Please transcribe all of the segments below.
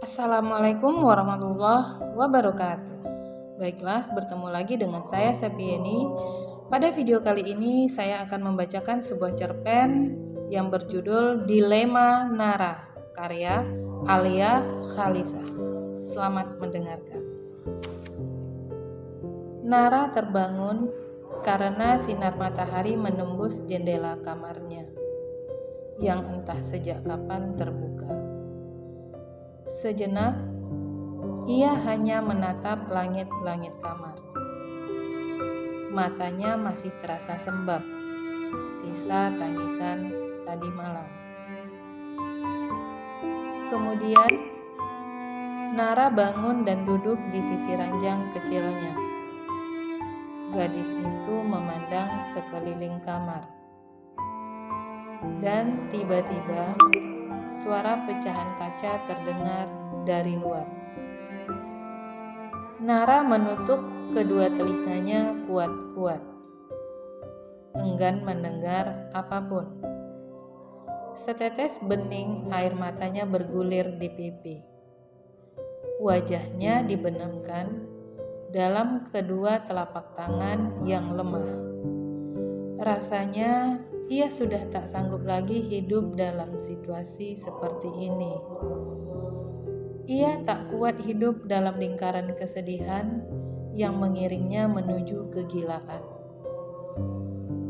Assalamualaikum warahmatullahi wabarakatuh. Baiklah, bertemu lagi dengan saya Septieni. Pada video kali ini saya akan membacakan sebuah cerpen yang berjudul Dilema Nara, karya Alia Khalisah. Selamat mendengarkan. Nara terbangun karena sinar matahari menembus jendela kamarnya yang entah sejak kapan terbuka. Sejenak, ia hanya menatap langit-langit kamar. Matanya masih terasa sembab, sisa tangisan tadi malam. Kemudian, Nara bangun dan duduk di sisi ranjang kecilnya. Gadis itu memandang sekeliling kamar. Dan tiba-tiba, suara pecahan kaca terdengar dari luar. Nara menutup kedua telinganya kuat-kuat, enggan mendengar apapun. Setetes bening air matanya bergulir di pipi. Wajahnya dibenamkan dalam kedua telapak tangan yang lemah. Rasanya ia sudah tak sanggup lagi hidup dalam situasi seperti ini. Ia tak kuat hidup dalam lingkaran kesedihan yang mengiringnya menuju kegilaan.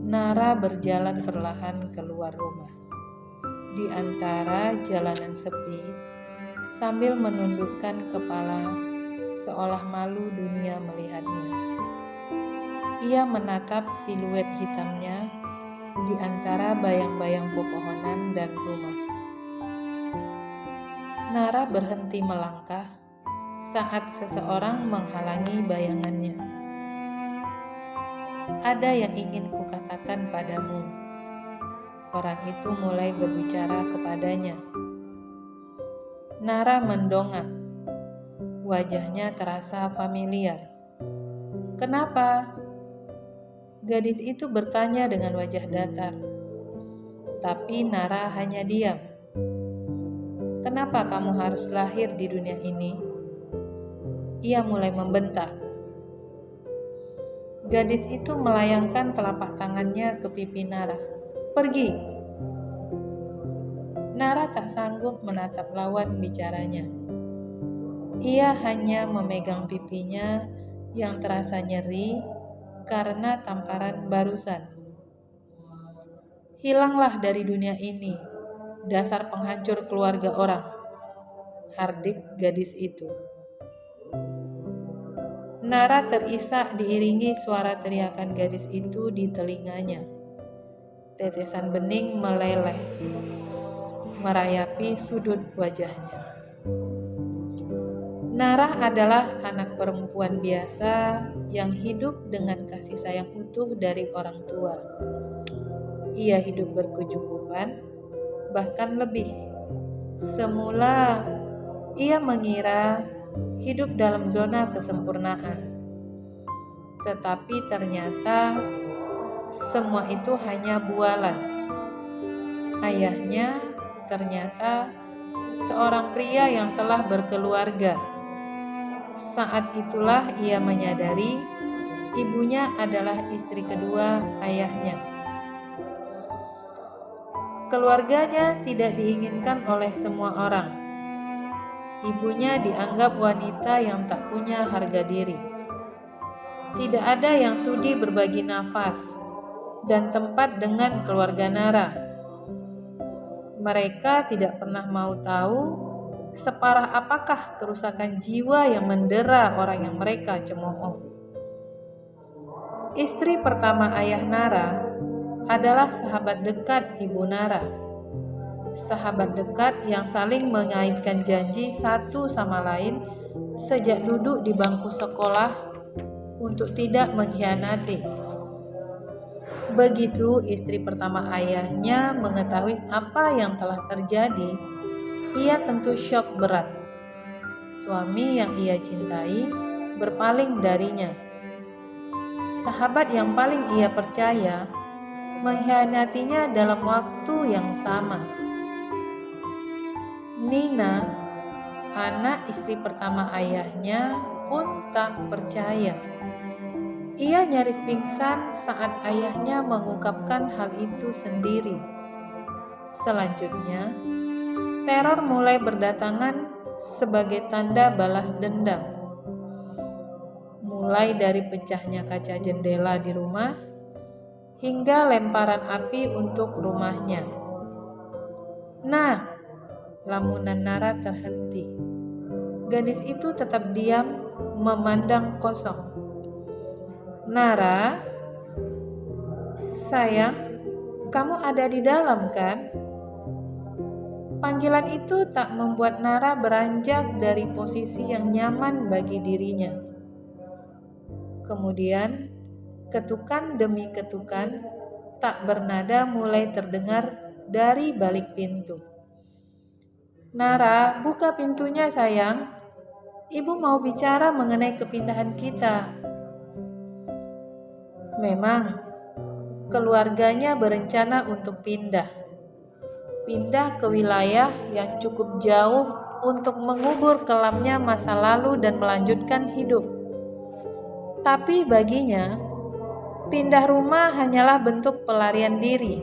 Nara berjalan perlahan keluar rumah. Di antara jalanan sepi, sambil menundukkan kepala, seolah malu dunia melihatnya. Ia menatap siluet hitamnya di antara bayang-bayang pepohonan dan rumah. Nara berhenti melangkah saat seseorang menghalangi bayangannya. "Ada yang ingin kukatakan padamu." Orang itu mulai berbicara kepadanya. Nara mendongak. Wajahnya terasa familiar. "Kenapa?" Gadis itu bertanya dengan wajah datar. Tapi Nara hanya diam. "Kenapa kamu harus lahir di dunia ini?" Ia mulai membentak. Gadis itu melayangkan telapak tangannya ke pipi Nara. "Pergi!" Nara tak sanggup menatap lawan bicaranya. Ia hanya memegang pipinya yang terasa nyeri karena tamparan barusan. "Hilanglah dari dunia ini, dasar penghancur keluarga orang," hardik gadis itu. Nara terisak diiringi suara teriakan gadis itu di telinganya. Tetesan bening meleleh, merayapi sudut wajahnya. Nara adalah anak perempuan biasa yang hidup dengan kasih sayang utuh dari orang tua. Ia hidup berkecukupan, bahkan lebih. Semula, ia mengira hidup dalam zona kesempurnaan. Tetapi ternyata semua itu hanya bualan. Ayahnya ternyata seorang pria yang telah berkeluarga. Saat itulah ia menyadari ibunya adalah istri kedua ayahnya. Keluarganya tidak diinginkan oleh semua orang. Ibunya dianggap wanita yang tak punya harga diri. Tidak ada yang sudi berbagi nafas dan tempat dengan keluarga Nara. Mereka tidak pernah mau tahu separah apakah kerusakan jiwa yang mendera orang yang mereka cemooh. Istri pertama ayah Nara adalah sahabat dekat ibu Nara. Sahabat dekat yang saling mengaitkan janji satu sama lain sejak duduk di bangku sekolah untuk tidak mengkhianati. Begitu istri pertama ayahnya mengetahui apa yang telah terjadi, ia tentu syok berat. Suami yang ia cintai berpaling darinya. Sahabat yang paling ia percaya mengkhianatinya dalam waktu yang sama. Nina anak istri pertama ayahnya, pun tak percaya. Ia nyaris pingsan saat ayahnya mengungkapkan hal itu sendiri. Selanjutnya, teror mulai berdatangan sebagai tanda balas dendam. Mulai dari pecahnya kaca jendela di rumah, hingga lemparan api untuk rumahnya. Nah, lamunan Nara terhenti. Gadis itu tetap diam, memandang kosong. Nara, sayang, kamu ada di dalam kan? Panggilan itu tak membuat Nara beranjak dari posisi yang nyaman bagi dirinya. Kemudian, ketukan demi ketukan tak bernada mulai terdengar dari balik pintu. Nara, buka pintunya sayang. Ibu mau bicara mengenai kepindahan kita. Memang, keluarganya berencana untuk pindah ke wilayah yang cukup jauh untuk mengubur kelamnya masa lalu dan melanjutkan hidup. Tapi baginya, pindah rumah hanyalah bentuk pelarian diri.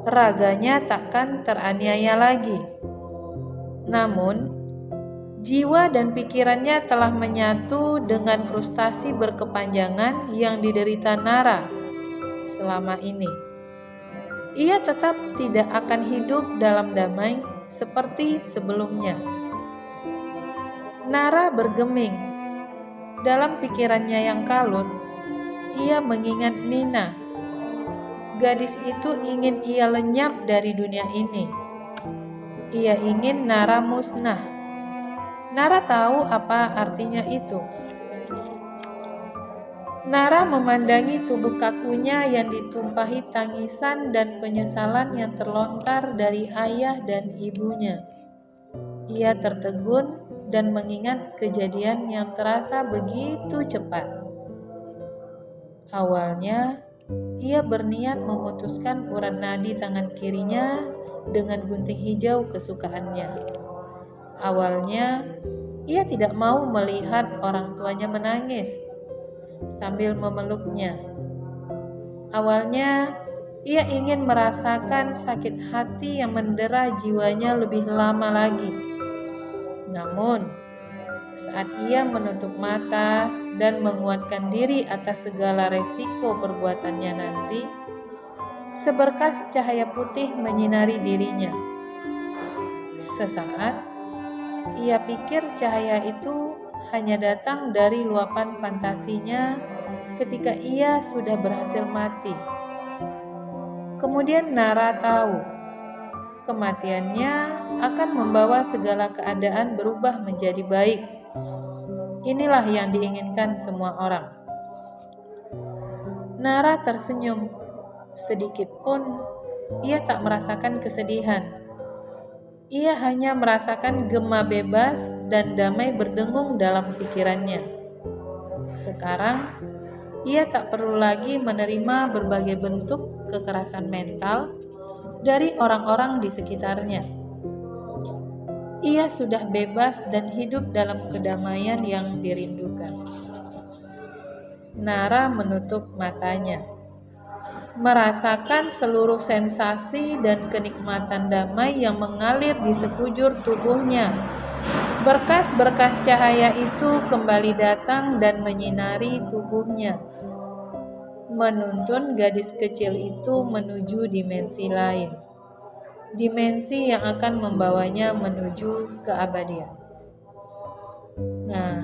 Raganya takkan teraniaya lagi. Namun, jiwa dan pikirannya telah menyatu dengan frustasi berkepanjangan yang diderita Nara selama ini. Ia tetap tidak akan hidup dalam damai seperti sebelumnya. Nara bergeming. Dalam pikirannya yang kalut, ia mengingat Nina. Gadis itu ingin ia lenyap dari dunia ini. Ia ingin Nara musnah. Nara tahu apa artinya itu. Nara memandangi tubuh kakunya yang ditumpahi tangisan dan penyesalan yang terlontar dari ayah dan ibunya. Ia tertegun dan mengingat kejadian yang terasa begitu cepat. Awalnya, ia berniat memutuskan urat nadi tangan kirinya dengan gunting hijau kesukaannya. Awalnya, ia tidak mau melihat orang tuanya menangis sambil memeluknya. Awalnya, ia ingin merasakan sakit hati yang mendera jiwanya lebih lama lagi. Namun, saat ia menutup mata dan menguatkan diri atas segala resiko perbuatannya nanti, seberkas cahaya putih menyinari dirinya. Sesaat, ia pikir cahaya itu hanya datang dari luapan fantasinya ketika ia sudah berhasil mati. Kemudian Nara tahu, kematiannya akan membawa segala keadaan berubah menjadi baik. Inilah yang diinginkan semua orang. Nara tersenyum. Sedikit pun ia tak merasakan kesedihan. Ia hanya merasakan gema bebas dan damai berdengung dalam pikirannya. Sekarang, ia tak perlu lagi menerima berbagai bentuk kekerasan mental dari orang-orang di sekitarnya. Ia sudah bebas dan hidup dalam kedamaian yang dirindukan. Nara menutup matanya, merasakan seluruh sensasi dan kenikmatan damai yang mengalir di sekujur tubuhnya. Berkas-berkas cahaya itu kembali datang dan menyinari tubuhnya, menuntun gadis kecil itu menuju dimensi lain, dimensi yang akan membawanya menuju keabadian. Nah,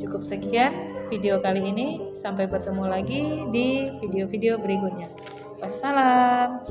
cukup sekian video kali ini. Sampai bertemu lagi di video-video berikutnya. Wassalam.